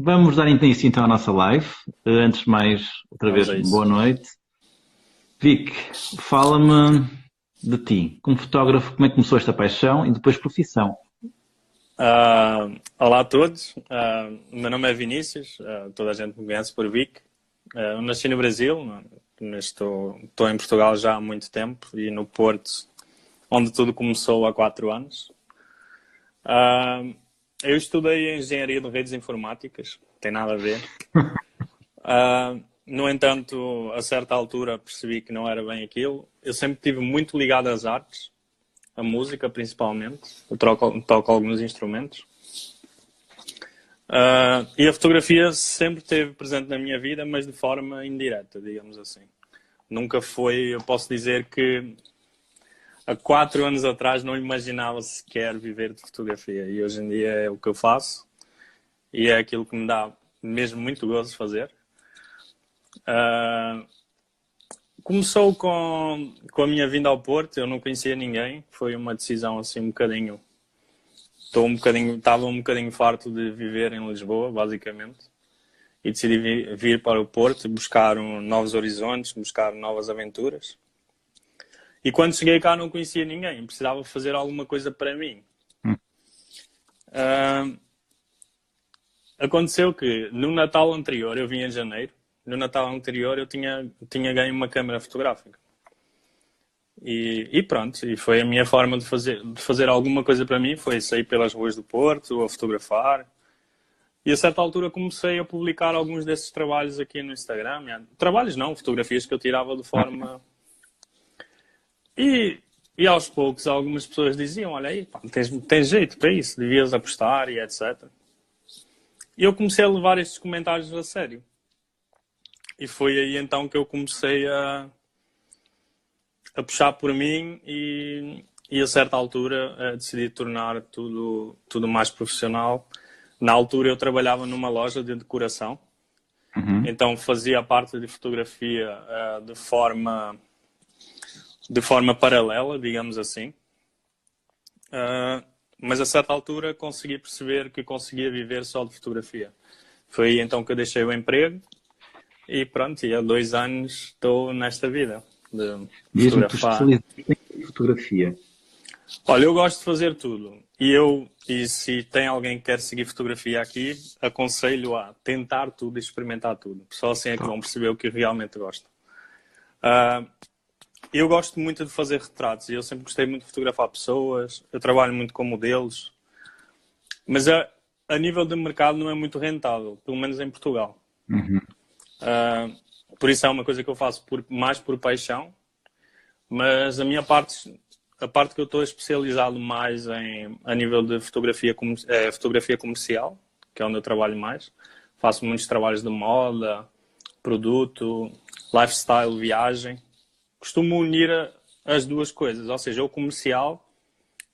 Vamos dar início então à nossa live. Antes de mais, outra Vamos vez, a isso. boa noite. Vic, fala-me de ti. Como fotógrafo, como é que começou esta paixão e depois profissão? Olá a todos, o meu nome é Vinícius, toda a gente me conhece por Vic. Eu nasci no Brasil, mas estou em Portugal já há muito tempo e no Porto, onde tudo começou há 4 anos. Eu estudei Engenharia de Redes Informáticas, não tem nada a ver. No entanto, a certa altura percebi que não era bem aquilo. Eu sempre estive muito ligado às artes, a música principalmente. Eu toco alguns instrumentos. E a fotografia sempre esteve presente na minha vida, mas de forma indireta, digamos assim. Nunca foi, eu posso dizer que há 4 anos atrás não imaginava sequer viver de fotografia. E hoje em dia é o que eu faço. E é aquilo que me dá mesmo muito gozo de fazer. Começou com a minha vinda ao Porto. Eu não conhecia ninguém. Foi uma decisão assim um bocadinho... Estava um bocadinho farto de viver em Lisboa, basicamente. E decidi vir para o Porto, buscar novos horizontes, buscar novas aventuras. E quando cheguei cá não conhecia ninguém. Precisava fazer alguma coisa para mim. Aconteceu que no Natal anterior, eu vim em janeiro, no Natal anterior eu tinha ganho uma câmera fotográfica. E pronto, e foi a minha forma de fazer alguma coisa para mim, foi sair pelas ruas do Porto, a fotografar. E a certa altura comecei a publicar alguns desses trabalhos aqui no Instagram. Trabalhos não, fotografias que eu tirava de forma... E aos poucos algumas pessoas diziam, olha aí, pá, tens jeito para isso, devias apostar e etc. E eu comecei a levar estes comentários a sério. E foi aí então que eu comecei a puxar por mim e a certa altura decidi tornar tudo mais profissional. Na altura eu trabalhava numa loja de decoração. Então fazia a parte de fotografia de forma paralela, digamos assim. Mas a certa altura consegui perceber que conseguia viver só de fotografia. Foi aí então que eu deixei o emprego e pronto, e há 2 anos estou nesta vida de Diz-me, tu fotografar. especializas em fotografia. Olha, eu gosto de fazer tudo. E se tem alguém que quer seguir fotografia aqui, aconselho a tentar tudo e experimentar tudo. Só assim é que vão perceber o que realmente gostam. Eu gosto muito de fazer retratos e eu sempre gostei muito de fotografar pessoas. Eu trabalho muito com modelos. Mas a nível de mercado não é muito rentável, pelo menos em Portugal. Por isso é uma coisa que eu faço mais por paixão. Mas a parte que eu estou especializado mais a nível de fotografia comercial, que é onde eu trabalho mais. Faço muitos trabalhos de moda, produto, lifestyle, viagem. Costumo unir as duas coisas, ou seja, o comercial,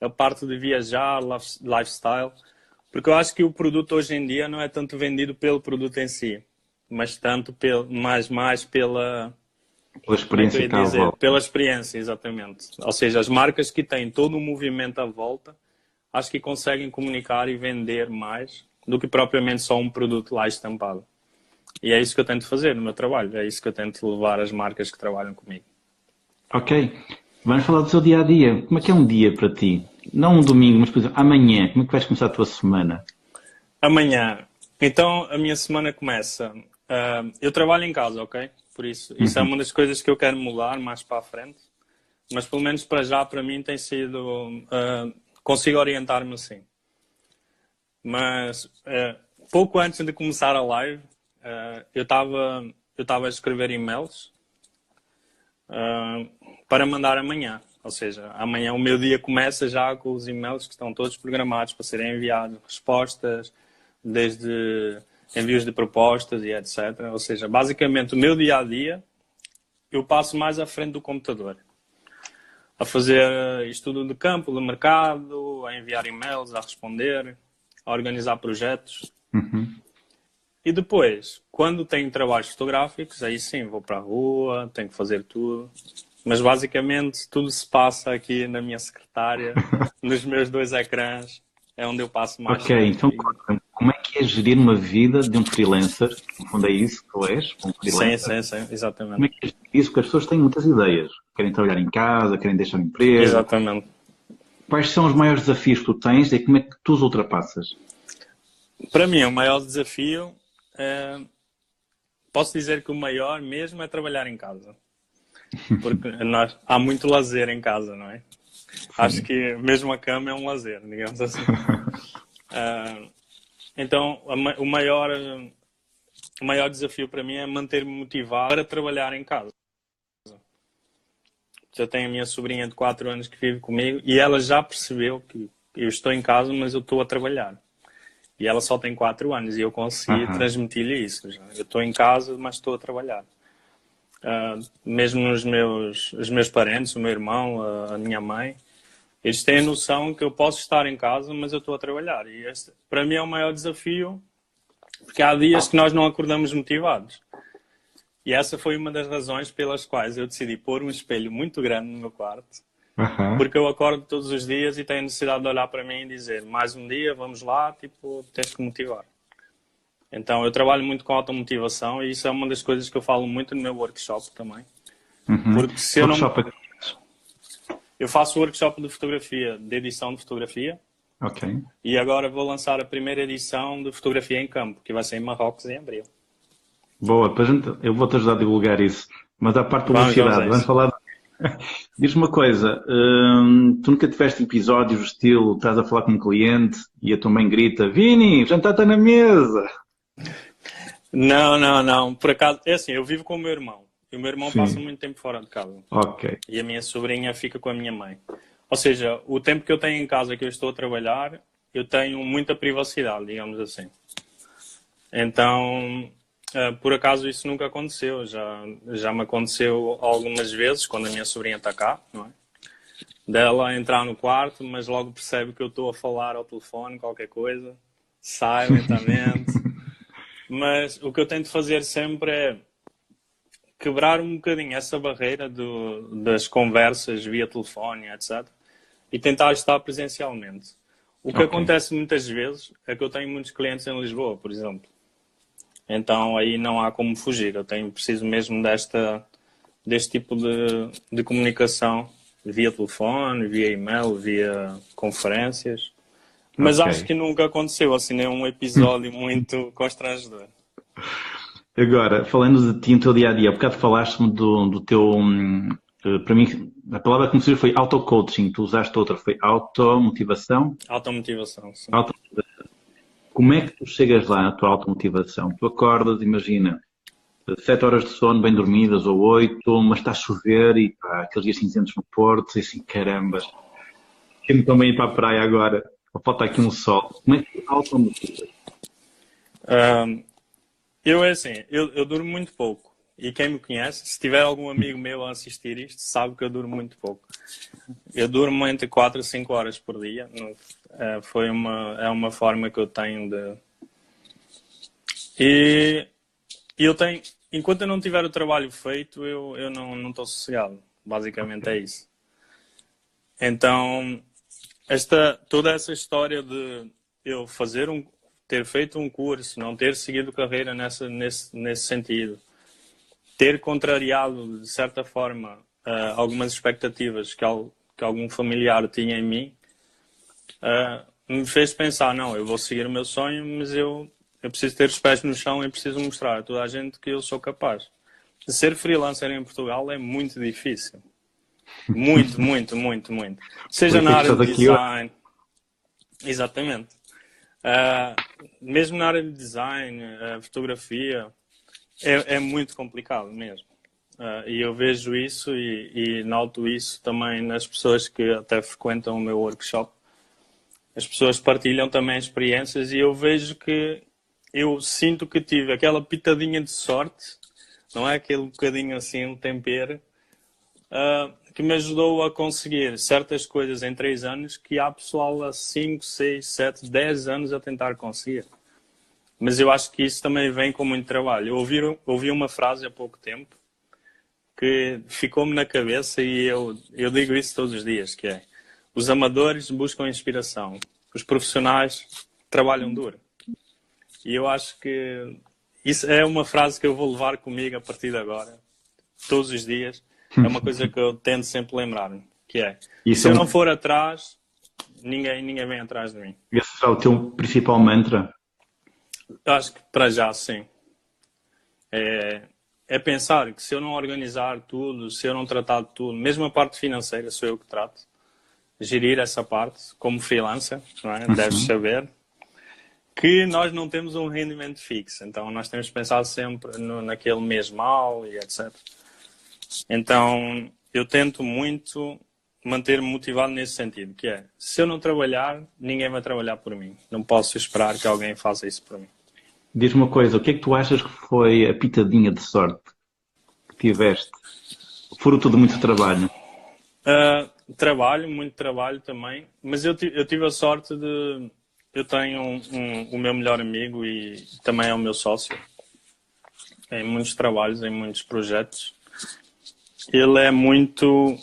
a parte de viajar, lifestyle, porque eu acho que o produto hoje em dia não é tanto vendido pelo produto em si, mas mais pela... Pela Como é que eu experiência ia cá à dizer? volta. Pela experiência, exatamente. Ou seja, as marcas que têm todo o movimento à volta, acho que conseguem comunicar e vender mais do que propriamente só um produto lá estampado. E é isso que eu tento fazer no meu trabalho, é isso que eu tento levar as marcas que trabalham comigo. Ok. Vamos falar do seu dia-a-dia. Como é que é um dia para ti? Não um domingo, mas, por exemplo, amanhã. Como é que vais começar a tua semana? Amanhã. Então, a minha semana começa. Eu trabalho em casa, ok? Por isso é uma das coisas que eu quero mudar mais para a frente. Mas, pelo menos para já, para mim, tem sido... consigo orientar-me assim. Mas, pouco antes de começar a live, eu estava a escrever e-mails para mandar amanhã. Ou seja, amanhã o meu dia começa já com os e-mails que estão todos programados para serem enviados, respostas, desde envios de propostas e etc. Ou seja, basicamente o meu dia-a-dia eu passo mais à frente do computador. A fazer estudo de campo, de mercado, a enviar e-mails, a responder, a organizar projetos. E depois, quando tenho trabalhos fotográficos, aí sim, vou para a rua, tenho que fazer tudo. Mas basicamente tudo se passa aqui na minha secretária, nos meus 2 ecrãs, é onde eu passo mais Ok, tempo. então como é que é gerir uma vida de um freelancer? No fundo é isso que tu és, um Sim, freelancer. sim, sim, Como é exatamente. que é gerir isso? Porque as pessoas têm muitas ideias. Querem trabalhar em casa, querem deixar o emprego. Exatamente. Quais são os maiores desafios que tu tens e como é que tu os ultrapassas? Para mim, o maior desafio, posso dizer que o maior mesmo é trabalhar em casa. Porque há muito lazer em casa, não é? Acho Sim. que mesmo a cama é um lazer, digamos assim. Ah, então, o maior desafio para mim é manter-me motivado para trabalhar em casa. Já tenho a minha sobrinha de 4 anos que vive comigo e ela já percebeu que eu estou em casa, mas eu estou a trabalhar. E ela só tem 4 anos e eu consegui Aham. transmitir-lhe isso. Eu estou em casa, mas estou a trabalhar. Mesmo os meus parentes, o meu irmão, a minha mãe, eles têm a noção que eu posso estar em casa, mas eu estou a trabalhar. E este, para mim, é o maior desafio, porque há dias que nós não acordamos motivados. E essa foi uma das razões pelas quais eu decidi pôr um espelho muito grande no meu quarto, Aham. porque eu acordo todos os dias e tenho necessidade de olhar para mim e dizer: mais um dia, vamos lá, tipo, tens que motivar. Então, eu trabalho muito com automotivação e isso é uma das coisas que eu falo muito no meu workshop também. Uhum. Porque se eu não. Workshop aqui. Eu faço workshop de fotografia, de edição de fotografia, Ok. e agora vou lançar a primeira edição de fotografia em campo, que vai ser em Marrocos em abril. Boa, eu vou-te ajudar a divulgar isso. Mas à parte de Vamos a publicidade, vamos isso. falar. Diz-me uma coisa, tu nunca tiveste episódios do estilo, estás a falar com um cliente e a tua mãe grita, Vini, o jantar está na mesa. Não, não, não. Por acaso, é assim, eu vivo com o meu irmão. E o meu irmão passa Sim, muito tempo fora de casa. ok. E a minha sobrinha fica com a minha mãe. Ou seja, o tempo que eu tenho em casa que eu estou a trabalhar, eu tenho muita privacidade, digamos assim. Então, por acaso isso nunca aconteceu. Já me aconteceu algumas vezes, quando a minha sobrinha está cá, não é? Dela entrar no quarto, mas logo percebe que eu estou a falar ao telefone, qualquer coisa, sai lentamente. Mas o que eu tento fazer sempre é quebrar um bocadinho essa barreira das conversas via telefone, etc. E tentar estar presencialmente. O que Ok, acontece muitas vezes é que eu tenho muitos clientes em Lisboa, por exemplo. Então aí não há como fugir. Eu tenho preciso mesmo deste tipo de comunicação via telefone, via e-mail, via conferências. Mas ok. acho que nunca aconteceu assim nenhum episódio muito constrangedor. Agora, falando de ti no teu dia a dia, há bocado falaste-me do teu. Para mim, a palavra que me surgiu foi auto-coaching, tu usaste outra, foi automotivação. Automotivação, sim. Auto... Como é que tu chegas lá na tua automotivação? Tu acordas, imagina, 7 horas de sono bem dormidas ou 8, mas está a chover e pá, aqueles dias cinzentos no Porto, e assim, carambas, quero também ir para a praia agora, ou falta aqui um sol. Como é que tu automotivas? Um, eu é assim, eu durmo muito pouco. E quem me conhece, se tiver algum amigo meu a assistir isto, sabe que eu durmo muito pouco. Eu durmo entre 4 a 5 horas por dia. É uma forma que eu tenho de. E eu tenho. Enquanto eu não tiver o trabalho feito, eu não estou sossegado. Basicamente é isso. Então, toda essa história de eu ter feito um curso, não ter seguido carreira nesse sentido, ter contrariado, de certa forma, algumas expectativas que algum familiar tinha em mim, me fez pensar, não, eu vou seguir o meu sonho, mas eu preciso ter os pés no chão e preciso mostrar a toda a gente que eu sou capaz. Ser freelancer em Portugal é muito difícil. Muito, muito, muito, muito. Por Seja isso na é que área estás de aqui hoje. design, exatamente. Mesmo na área de design, fotografia, é muito complicado mesmo. E eu vejo isso e noto isso também nas pessoas que até frequentam o meu workshop. As pessoas partilham também experiências e eu vejo que eu sinto que tive aquela pitadinha de sorte, não é? Aquele bocadinho assim, um tempero, que me ajudou a conseguir certas coisas em 3 anos que há pessoal há 5, 6, 7, 10 anos a tentar conseguir. Mas eu acho que isso também vem com muito trabalho. Eu ouvi uma frase há pouco tempo que ficou-me na cabeça e eu digo isso todos os dias, que é: os amadores buscam inspiração, os profissionais trabalham duro. E eu acho que isso é uma frase que eu vou levar comigo a partir de agora, todos os dias. É uma coisa que eu tento sempre lembrar-me, que é, Isso se é eu não for atrás, ninguém vem atrás de mim. esse será o teu principal mantra? Eu acho que para já, sim. É pensar que se eu não organizar tudo, se eu não tratar de tudo, mesmo a parte financeira sou eu que trato, gerir essa parte como freelancer, não é? Deves saber que nós não temos um rendimento fixo, então nós temos que pensar sempre naquele mês mau e etc. Então eu tento muito manter-me motivado nesse sentido, que é, se eu não trabalhar, ninguém vai trabalhar por mim. Não posso esperar que alguém faça isso por mim. Diz-me uma coisa, o que é que tu achas que foi a pitadinha de sorte que tiveste? Fruto de muito trabalho. Trabalho, muito trabalho também, mas eu tive a sorte de... Eu tenho o meu melhor amigo e também é o meu sócio em muitos trabalhos, em muitos projetos. Ele é muito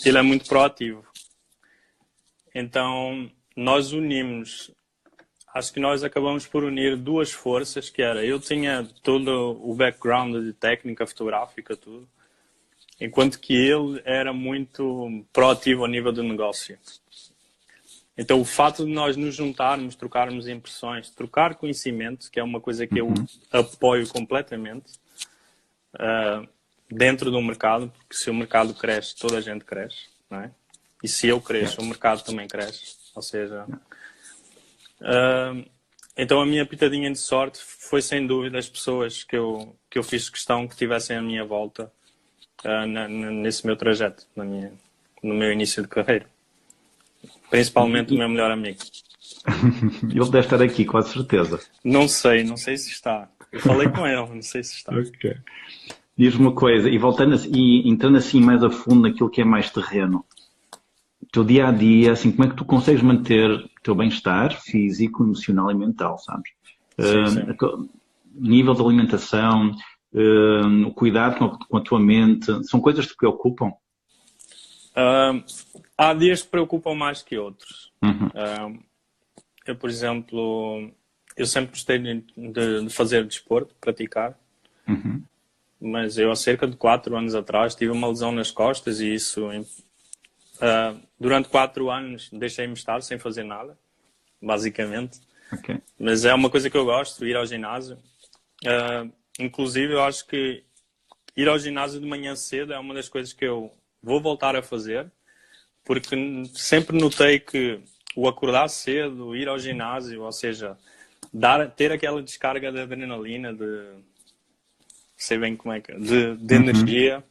proativo. Então, nós unimos, acho que nós acabamos por unir duas forças, que era, eu tinha todo o background de técnica fotográfica, tudo, enquanto que ele era muito proativo a nível do negócio. Então, o fato de nós nos juntarmos, trocarmos impressões, trocar conhecimento, que é uma coisa que eu apoio completamente, dentro do mercado, porque se o mercado cresce, toda a gente cresce, não é? E se eu cresço, o mercado também cresce. Ou seja, então a minha pitadinha de sorte foi sem dúvida as pessoas que eu fiz questão que tivessem à minha volta nesse meu trajeto, no meu início de carreira. Principalmente o meu melhor amigo. Ele deve estar aqui, com certeza. Não sei se está. Eu falei com ele, não sei se está. Ok. Diz-me uma coisa, e voltando e entrando assim mais a fundo naquilo que é mais terreno, o teu dia a dia, assim, como é que tu consegues manter o teu bem-estar físico, emocional e mental, sabes? Sim. Nível de alimentação, o cuidado com a tua mente, são coisas que te preocupam? Há dias que preocupam mais que outros. Uhum. Eu, por exemplo, eu sempre gostei de fazer desporto, praticar. Uhum. Mas eu há cerca de 4 anos atrás tive uma lesão nas costas e isso... durante 4 anos deixei-me estar sem fazer nada, basicamente. Okay. Mas é uma coisa que eu gosto, ir ao ginásio. Inclusive, eu acho que ir ao ginásio de manhã cedo é uma das coisas que eu vou voltar a fazer, porque sempre notei que o acordar cedo, ir ao ginásio, ou seja, ter aquela descarga de adrenalina, sei bem como é que de energia,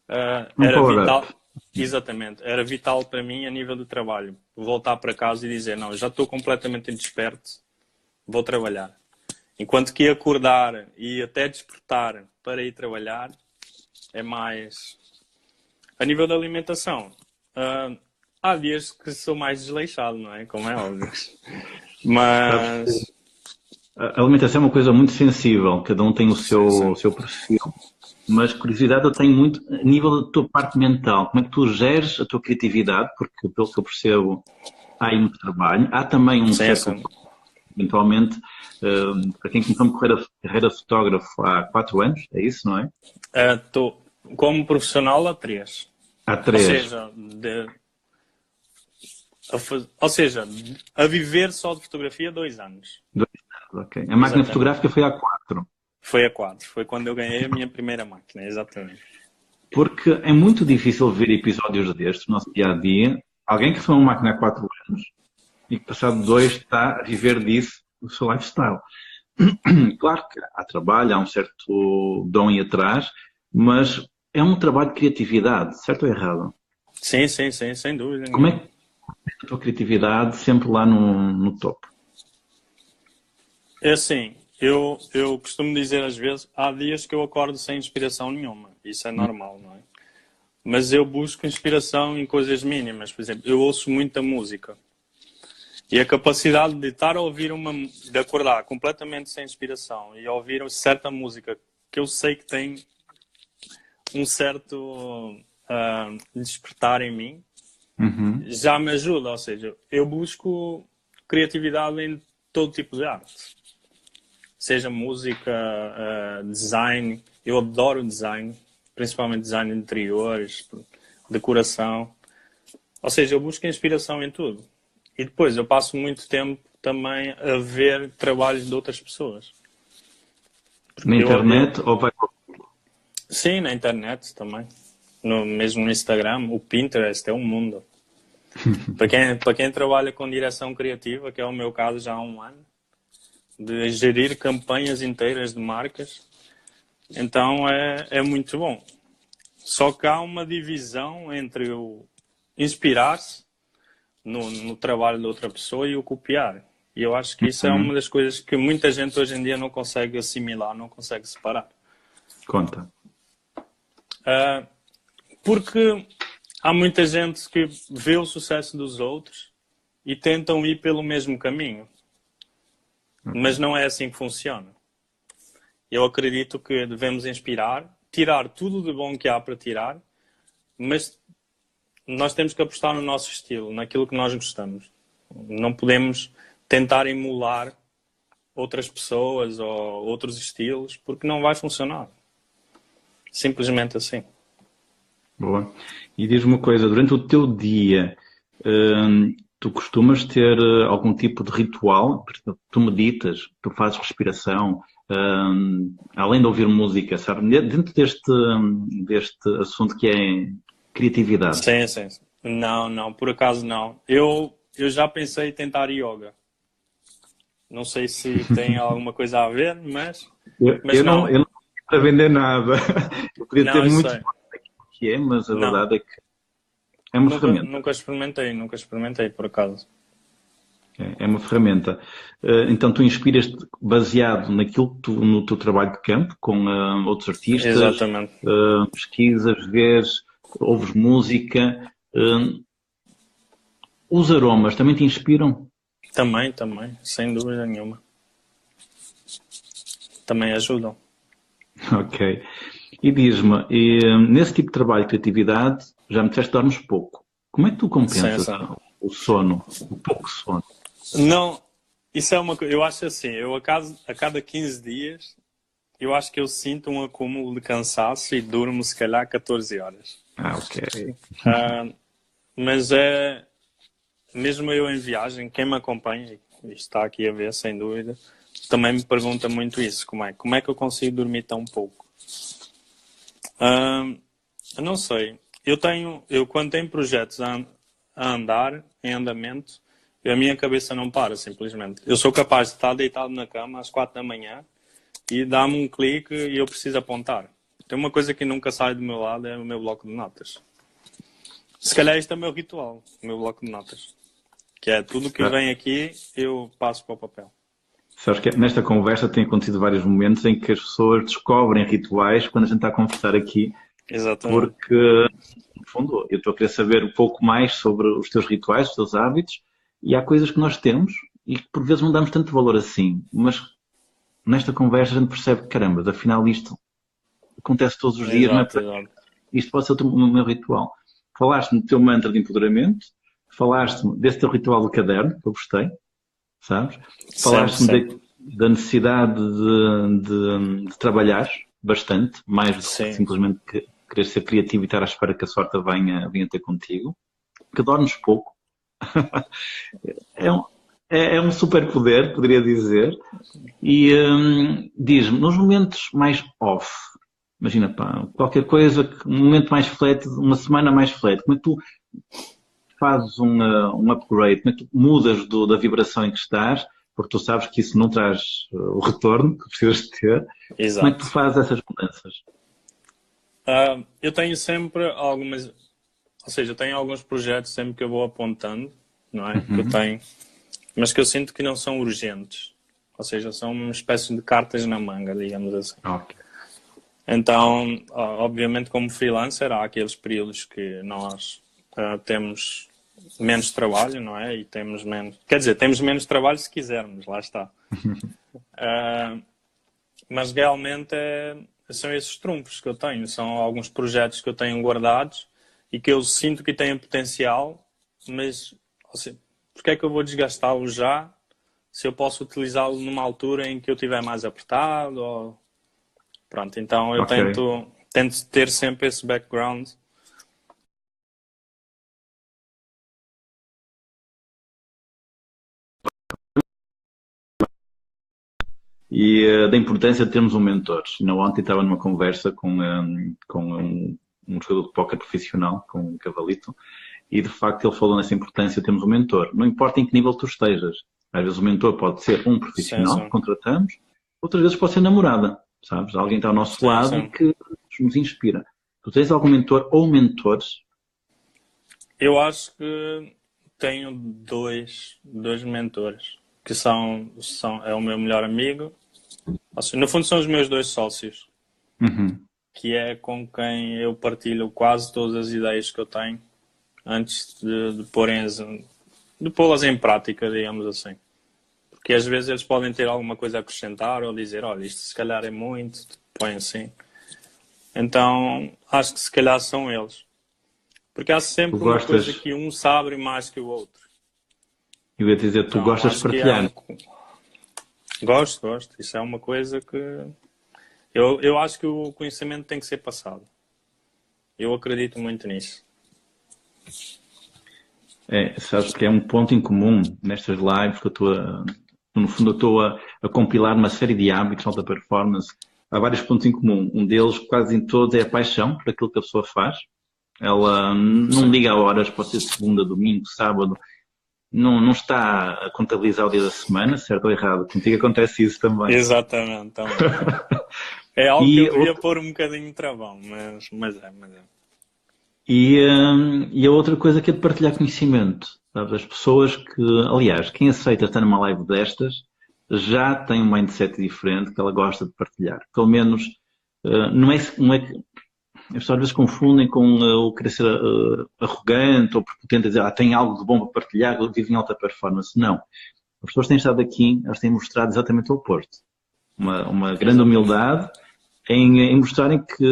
era vital. Exatamente, era vital para mim a nível de trabalho. Voltar para casa e dizer, não, já estou completamente indesperto, vou trabalhar. Enquanto que acordar e até despertar para ir trabalhar é mais... A nível da alimentação, há dias que sou mais desleixado, não é? Como é óbvio. Mas... A alimentação é uma coisa muito sensível, cada um tem o seu perfil. Mas curiosidade eu tenho muito a nível da tua parte mental. Como é que tu geres a tua criatividade? Porque, pelo que eu percebo, há aí muito trabalho. Há também um certo... Eventualmente, para quem começou a carreira de fotógrafo há 4 anos, é isso, não é? Estou como profissional há 3. Há 3. Ou seja, a viver só de fotografia 2 anos. 2 anos, ok. A máquina fotográfica foi há 4. Foi a 4. Foi quando eu ganhei a minha primeira máquina, exatamente. Porque é muito difícil ver episódios destes no nosso dia-a-dia. Alguém que foi uma máquina há 4 anos e que passado 2 está a viver disso o seu lifestyle. Claro que há trabalho, há um certo dom aí atrás, mas é um trabalho de criatividade, certo ou errado? Sim, sem dúvida. Como é que a tua criatividade sempre lá no topo? É assim, eu costumo dizer às vezes, há dias que eu acordo sem inspiração nenhuma. Isso é normal, não é? Mas eu busco inspiração em coisas mínimas. Por exemplo, eu ouço muita música. E a capacidade de estar a ouvir de acordar completamente sem inspiração e ouvir certa música que eu sei que tem um certo despertar em mim, já me ajuda. Ou seja, eu busco criatividade em todo tipo de arte. seja música, design. Eu adoro design, principalmente design de interiores, decoração. Ou seja, eu busco inspiração em tudo. E depois eu passo muito tempo também a ver trabalhos de outras pessoas. Na internet ou vai... Sim, na internet também. Mesmo no Instagram, o Pinterest é um mundo. Para quem trabalha com direção criativa, que é o meu caso já há um ano, de gerir campanhas inteiras de marcas, então é muito bom. Só que há uma divisão entre o inspirar-se no trabalho de outra pessoa e o copiar. E eu acho que isso é uma das coisas que muita gente hoje em dia não consegue assimilar, não consegue separar. Conta. Porque há muita gente que vê o sucesso dos outros e tentam ir pelo mesmo caminho. Mas não é assim que funciona. Eu acredito que devemos inspirar, tirar tudo de bom que há para tirar, mas nós temos que apostar no nosso estilo, naquilo que nós gostamos. Não podemos tentar emular outras pessoas ou outros estilos, porque não vai funcionar. Simplesmente assim. Boa. E diz-me uma coisa, durante o teu dia, tu costumas ter algum tipo de ritual? Tu meditas, tu fazes respiração, além de ouvir música, sabe? Dentro deste assunto que é criatividade. Sim, sim. Não, por acaso não. Eu já pensei em tentar yoga. Não sei se tem alguma coisa a ver, mas eu não quero para vender nada. Eu podia ter muito que é, mas a verdade é que é uma ferramenta. Nunca experimentei por acaso. É uma ferramenta. Então tu inspiras-te baseado naquilo que no teu trabalho de campo, com outros artistas. Exatamente. Pesquisas, vês, ouves música. Os aromas também te inspiram? Também, sem dúvida nenhuma. Também ajudam. Ok. E diz-me, nesse tipo de trabalho de criatividade, já me disseste que dormes pouco. Como é que tu compensas o sono, o pouco sono? Não, isso é uma coisa, eu acho assim, a cada 15 dias, eu acho que eu sinto um acúmulo de cansaço e durmo se calhar 14 horas. Ok. Mas mesmo eu em viagem, quem me acompanha, e está aqui a ver sem dúvida, também me pergunta muito isso, como é que eu consigo dormir tão pouco? Eu não sei, eu quando tenho projetos a andar, em andamento, a minha cabeça não para, simplesmente. Eu sou capaz de estar deitado na cama às 4 da manhã e dá-me um clique e eu preciso apontar. Tem uma coisa que nunca sai do meu lado, é o meu bloco de notas. Se calhar este é o meu ritual, o meu bloco de notas. Que é tudo que vem aqui, eu passo para o papel. Sabes que nesta conversa tem acontecido vários momentos em que as pessoas descobrem rituais quando a gente está a conversar aqui. Exatamente. Porque, no fundo, eu estou a querer saber um pouco mais sobre os teus rituais, os teus hábitos, e há coisas que nós temos e que por vezes não damos tanto valor assim. Mas nesta conversa a gente percebe que, caramba, afinal isto acontece todos os dias, Exato, não é? Isto pode ser o meu ritual. Falaste-me do teu mantra de empoderamento, falaste-me desse teu ritual do caderno, que eu gostei, sabes? Falaste-me da necessidade de trabalhar bastante, mais do que simplesmente querer ser criativo e estar à espera que a sorte venha ter contigo. Que dormes pouco. É um superpoder, poderia dizer. E diz-me, nos momentos mais off, imagina, pá, qualquer coisa, um momento mais flat, uma semana mais flat, como é que tu fazes um upgrade, como é que tu mudas da vibração em que estás, porque tu sabes que isso não traz o retorno que precisas de ter. Exato. Como é que tu fazes essas mudanças? Eu tenho sempre algumas, ou seja, eu tenho alguns projetos sempre que eu vou apontando, não é? Que eu tenho, mas que eu sinto que não são urgentes. Ou seja, são uma espécie de cartas na manga, digamos assim. Okay. Então, obviamente, como freelancer, há aqueles períodos que nós temos menos trabalho, não é? E temos menos... Quer dizer, temos menos trabalho se quisermos, lá está. Mas realmente são esses trunfos que eu tenho. São alguns projetos que eu tenho guardados e que eu sinto que têm potencial, mas, ou seja, porque é que eu vou desgastá-los já se eu posso utilizá-lo numa altura em que eu estiver mais apertado. Ou... Pronto, então eu Ok. tento ter sempre esse background. E da importância de termos um mentor. Ainda ontem estava numa conversa com um jogador de póquer profissional, com um cavalito, e de facto ele falou nessa importância de termos um mentor. Não importa em que nível tu estejas. Às vezes o mentor pode ser um Sim, profissional que sim. contratamos, outras vezes pode ser namorada, sabes? Alguém está ao nosso Sim, lado e sim. que nos inspira. Tu tens algum mentor ou mentores? Eu acho que tenho dois mentores, que é o meu melhor amigo. Ou seja, no fundo são os meus dois sócios, Uhum. que é com quem eu partilho quase todas as ideias que eu tenho antes de pô-las em prática, digamos assim. Porque às vezes eles podem ter alguma coisa a acrescentar ou dizer, olha, isto se calhar é muito, põe assim. Então, acho que se calhar são eles. Porque há Tu sempre uma gostas, coisa que um sabe mais que o outro. eu ia te dizer, tu Então, gostas de acho que é partilhar. Gosto. Isso é uma coisa que... Eu acho que o conhecimento tem que ser passado. Eu acredito muito nisso. É, sabes que é um ponto em comum nestas lives que no fundo, eu estou a compilar uma série de hábitos de alta performance. Há vários pontos em comum. Um deles, quase em todos, é a paixão por aquilo que a pessoa faz. Ela não Sim. liga a horas, pode ser segunda, domingo, sábado. Não está a contabilizar o dia da semana, certo ou errado. Contigo acontece isso também. Exatamente, também. É algo que E eu devia pôr um bocadinho de travão, mas é. E a outra coisa que é de partilhar conhecimento. Sabes? As pessoas que, aliás, quem aceita estar numa live destas já tem um mindset diferente que ela gosta de partilhar. Pelo menos, não é que as pessoas às vezes confundem com o querer ser arrogante ou prepotente, dizer, tem algo de bom para partilhar, eu vivo em alta performance. Não. As pessoas que têm estado aqui, elas têm mostrado exatamente o oposto. Uma grande Exatamente. humildade em mostrarem que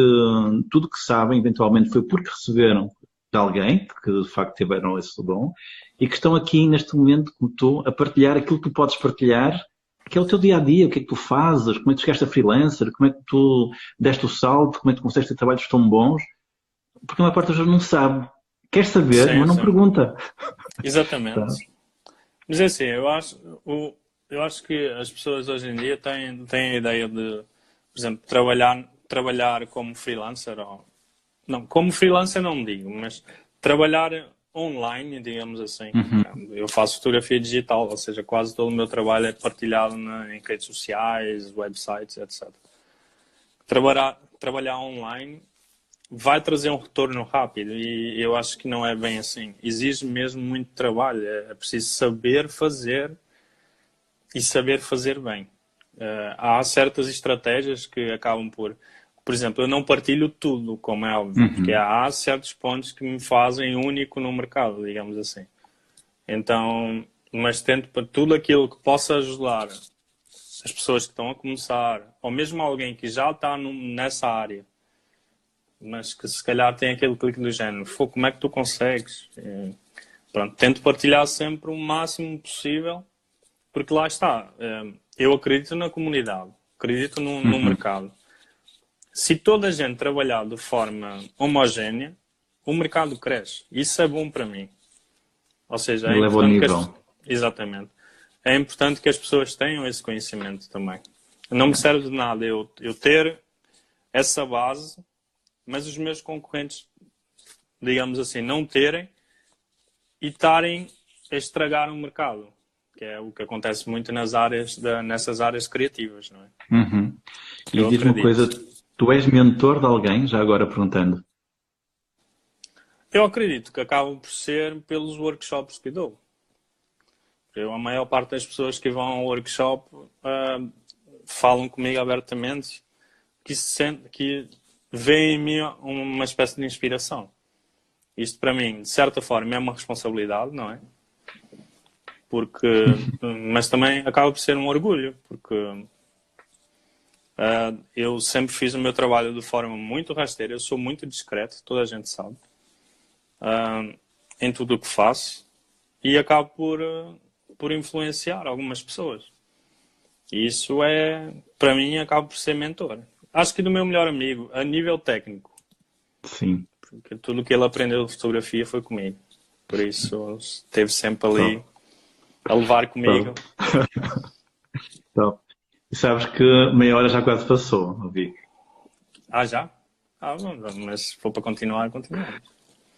tudo que sabem, eventualmente, foi porque receberam de alguém, que de facto tiveram esse dom, e que estão aqui neste momento, como tu, a partilhar aquilo que tu podes partilhar, que é o teu dia a dia, o que é que tu fazes, como é que tu chegaste a freelancer, como é que tu deste o salto, como é que tu conseguiste ter trabalhos tão bons, porque a maior parte das pessoas não sabe. Quer saber, Sim, mas não sim. pergunta. Tá? Exatamente. Mas é assim, eu acho que as pessoas hoje em dia têm a ideia de, por exemplo, trabalhar como freelancer. Não, como freelancer não digo, mas trabalhar online, digamos assim. Uhum. Eu faço fotografia digital, ou seja, quase todo o meu trabalho é partilhado em redes sociais, websites, etc. Trabalhar online vai trazer um retorno rápido e eu acho que não é bem assim. Exige mesmo muito trabalho, é preciso saber fazer e saber fazer bem. Há certas estratégias que acabam por exemplo, eu não partilho tudo, como é óbvio, porque Uhum. há certos pontos que me fazem único no mercado, digamos assim. Então, mas tento para tudo aquilo que possa ajudar as pessoas que estão a começar, ou mesmo alguém que já está nessa área, mas que se calhar tem aquele clique do género, como é que tu consegues? Pronto, tento partilhar sempre o máximo possível, porque lá está, eu acredito na comunidade, acredito no Uhum. mercado. Se toda a gente trabalhar de forma homogénea, o mercado cresce. Isso é bom para mim. Ou seja, é Eleva o importante nível. Exatamente. É importante que as pessoas tenham esse conhecimento também. Não me serve de nada eu ter essa base, mas os meus concorrentes, digamos assim, não terem e estarem a estragar o mercado, que é o que acontece muito nessas áreas criativas, não é? Uhum. E Eu diz-me uma acredito. coisa, tu és mentor de alguém, já agora perguntando. Eu acredito que acabam por ser pelos workshops que dou. A maior parte das pessoas que vão ao workshop falam comigo abertamente que veem em mim uma espécie de inspiração. Isto para mim, de certa forma, é uma responsabilidade, não é? Porque, mas também acaba por ser um orgulho, porque eu sempre fiz o meu trabalho de forma muito rasteira, eu sou muito discreto, toda a gente sabe, em tudo o que faço, e acabo por influenciar algumas pessoas. E isso para mim, acaba por ser mentor. Acho que do meu melhor amigo, a nível técnico. Sim. Porque tudo o que ele aprendeu de fotografia foi comigo. Por isso, esteve sempre ali a levar comigo. Então, e sabes que meia hora já quase passou, ouvi. Já? Mas se for para continuar, continuamos.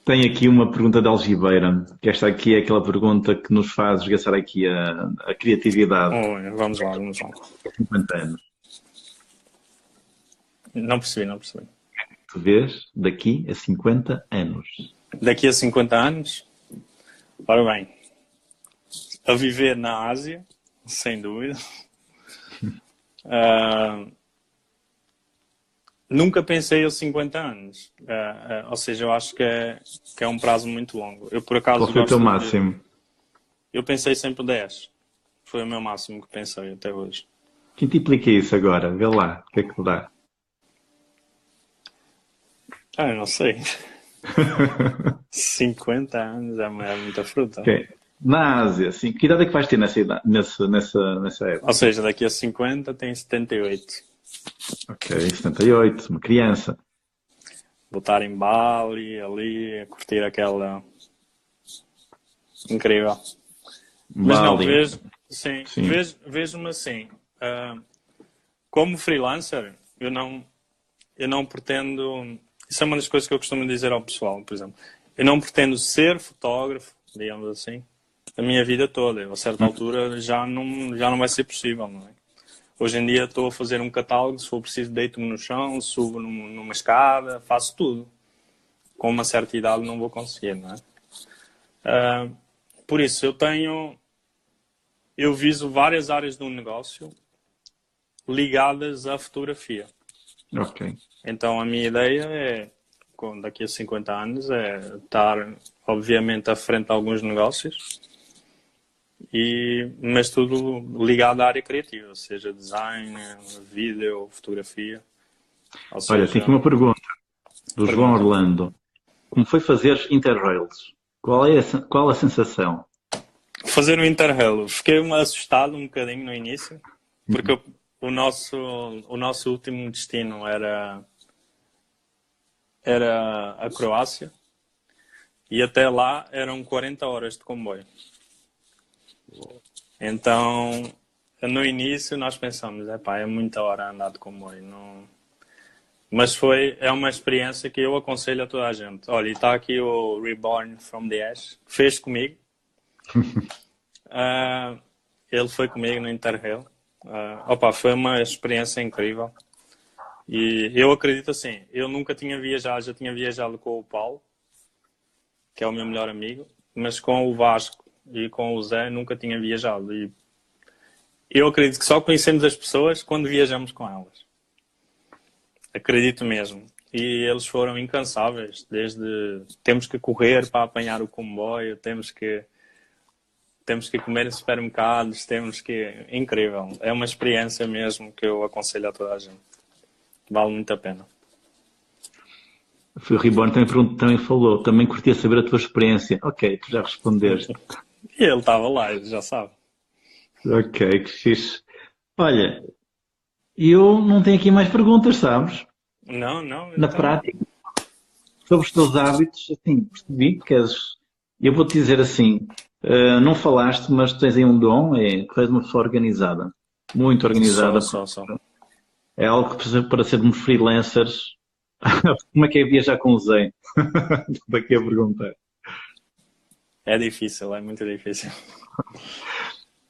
Tem aqui uma pergunta de Algibeira, que esta aqui é aquela pergunta que nos faz esgaçar aqui a criatividade. Vamos lá. 50 anos. Não percebi. Tu vês daqui a 50 anos. Daqui a 50 anos? Ora bem, a viver na Ásia, sem dúvida. Nunca pensei aos 50 anos. Ou seja, eu acho que é um prazo muito longo. Eu, por acaso, Qual foi o teu máximo? Eu pensei sempre 10. Foi o meu máximo que pensei até hoje. Quem te implica isso agora? Vê lá, o que é que dá? Eu não sei. 50 anos é muita fruta. Okay. Na Ásia, sim. Que idade é que vais ter nessa época? Ou seja, daqui a 50 tem 78. Ok, 78, uma criança. Vou estar em Bali, ali, a curtir aquela... Incrível. Mas não, vejo-me assim. Como freelancer, eu não pretendo... Isso é uma das coisas que eu costumo dizer ao pessoal, por exemplo. Eu não pretendo ser fotógrafo, digamos assim, a minha vida toda. A certa altura já não vai ser possível, não é? Hoje em dia estou a fazer um catálogo, se for preciso deito-me no chão, subo numa escada, faço tudo. Com uma certa idade não vou conseguir, não é? Por isso, eu viso várias áreas do negócio ligadas à fotografia. Ok. Então, a minha ideia daqui a 50 anos, é estar, obviamente, à frente de alguns negócios, mas tudo ligado à área criativa, seja design, vídeo, fotografia. Olha, tem aqui uma pergunta do João Orlando. Como foi fazer Interrails? Qual a sensação? Fazer o Interrail, fiquei assustado um bocadinho no início, porque o nosso último destino era a Croácia e até lá eram 40 horas de comboio. Então, no início nós pensamos, é muita hora a andar de comboio. Não... Mas é uma experiência que eu aconselho a toda a gente. Olha, e está aqui o Reborn from the Ash, fez comigo. Ele foi comigo no Interrail. Foi uma experiência incrível. E eu acredito assim, eu nunca tinha viajado, já tinha viajado com o Paulo, que é o meu melhor amigo, mas com o Vasco e com o Zé nunca tinha viajado. E eu acredito que só conhecemos as pessoas quando viajamos com elas. Acredito mesmo. E eles foram incansáveis, desde temos que correr para apanhar o comboio, temos que comer em supermercados, incrível. É uma experiência mesmo que eu aconselho a toda a gente. Vale muito a pena. O Reborn também falou, também curtia saber a tua experiência. Ok, tu já respondeste. E ele estava lá, ele já sabe. Ok, que fixe. Olha, eu não tenho aqui mais perguntas, sabes? Não. Na prática, sobre os teus hábitos, assim, percebi que eu vou-te dizer assim, não falaste, mas tens aí um dom, tu és uma pessoa organizada. Muito organizada. Só. É algo que para sermos freelancers, como é que é viajar com o Zé? Estou aqui a perguntar. É difícil, é muito difícil.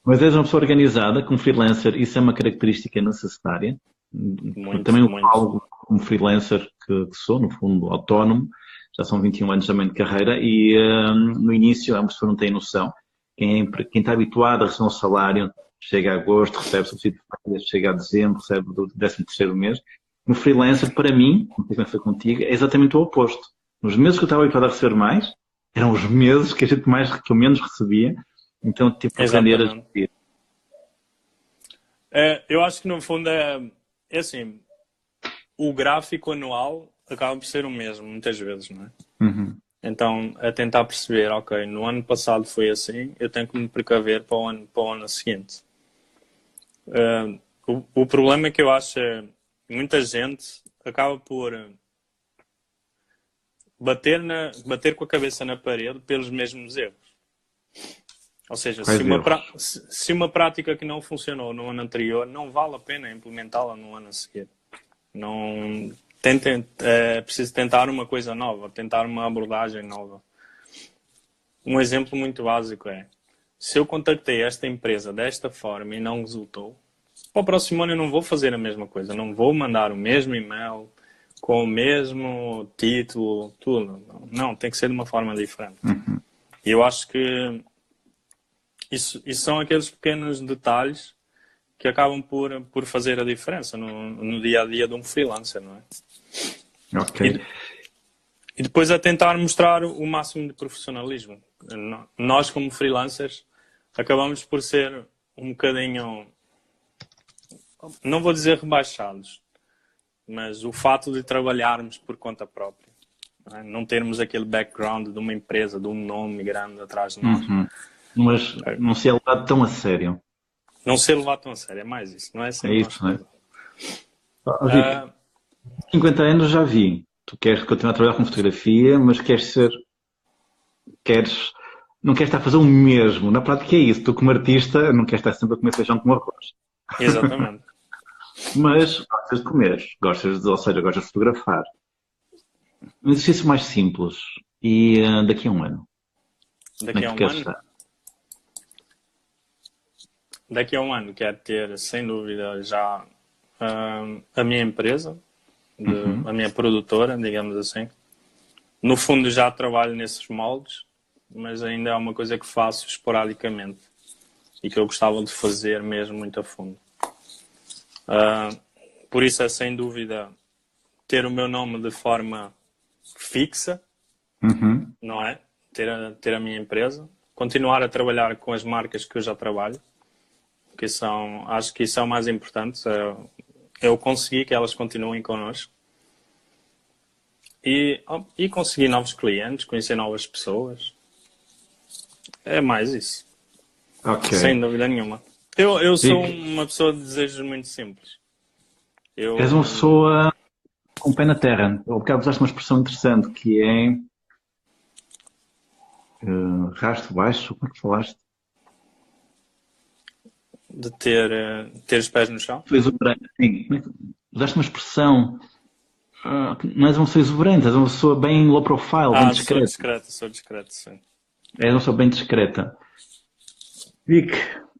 Mas és uma pessoa organizada, como freelancer, isso é uma característica necessária. Também eu falo como freelancer que sou, no fundo, autónomo, já são 21 anos também de carreira e no início, uma pessoa não tem noção. Quem está habituado a receber um salário, chega a agosto, recebe subsídio de férias, chega a dezembro, recebe do 13º mês. No freelancer, para mim, não sei como foi contigo, é exatamente o oposto. Nos meses que eu estava habituado a receber mais, eram os meses que eu menos recebia, então tive que aprender a gerir. Eu acho que no fundo é assim, o gráfico anual acaba por ser o mesmo, muitas vezes, não é? Uhum. Então, a tentar perceber, ok, no ano passado foi assim, eu tenho que me precaver para o ano seguinte. O problema é que eu acho é muita gente acaba por bater com a cabeça na parede pelos mesmos erros. Ou seja, se uma prática que não funcionou no ano anterior, não vale a pena implementá-la no ano a seguir. Não, é preciso tentar uma coisa nova, tentar uma abordagem nova. Um exemplo muito básico é, se eu contactei esta empresa desta forma e não resultou, para o próximo ano eu não vou fazer a mesma coisa, não vou mandar o mesmo e-mail, com o mesmo título, tudo. Não, tem que ser de uma forma diferente. E eu acho que isso são aqueles pequenos detalhes que acabam por fazer a diferença no dia a dia de um freelancer, não é? Ok. E depois a tentar mostrar o máximo de profissionalismo. Nós, como freelancers, acabamos por ser um bocadinho, não vou dizer rebaixados, mas o fato de trabalharmos por conta própria, não termos aquele background de uma empresa, de um nome grande atrás de nós. Mas não ser levado tão a sério. Não ser levado tão a sério, é mais isso. Não é sempre isso, não é? 50 anos já vi. Tu queres continuar a trabalhar com fotografia, mas não queres estar a fazer o mesmo. Na prática é isso. Tu, como artista, não queres estar sempre a comer feijão com arroz. Exatamente. Mas gostas de comer, ou seja, gostas de fotografar. Um exercício mais simples. E daqui a um ano? Daqui a um ano? Daqui a um ano quero ter, sem dúvida, já a minha empresa, a minha produtora, digamos assim. No fundo já trabalho nesses moldes, mas ainda é uma coisa que faço esporadicamente e que eu gostava de fazer mesmo muito a fundo. Por isso é sem dúvida ter o meu nome de forma fixa, não é? Ter a minha empresa, continuar a trabalhar com as marcas que eu já trabalho, acho que isso é o mais importante, eu conseguir que elas continuem connosco e conseguir novos clientes, conhecer novas pessoas, é mais isso. Okay. Sem dúvida nenhuma. Eu sou uma pessoa de desejos muito simples. És uma pessoa com pé na terra. Ou porque usaste uma expressão interessante que é rasto baixo, como é que falaste? De ter os pés no chão? Sim. Usaste uma expressão. Não és uma pessoa exuberante, és uma pessoa bem low profile, bem discreta. Sou discreto, sim. És uma pessoa bem discreta. Vic,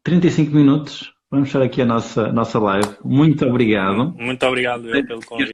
35 minutos. Vamos fechar aqui a nossa live. Muito obrigado. Muito obrigado pelo convite.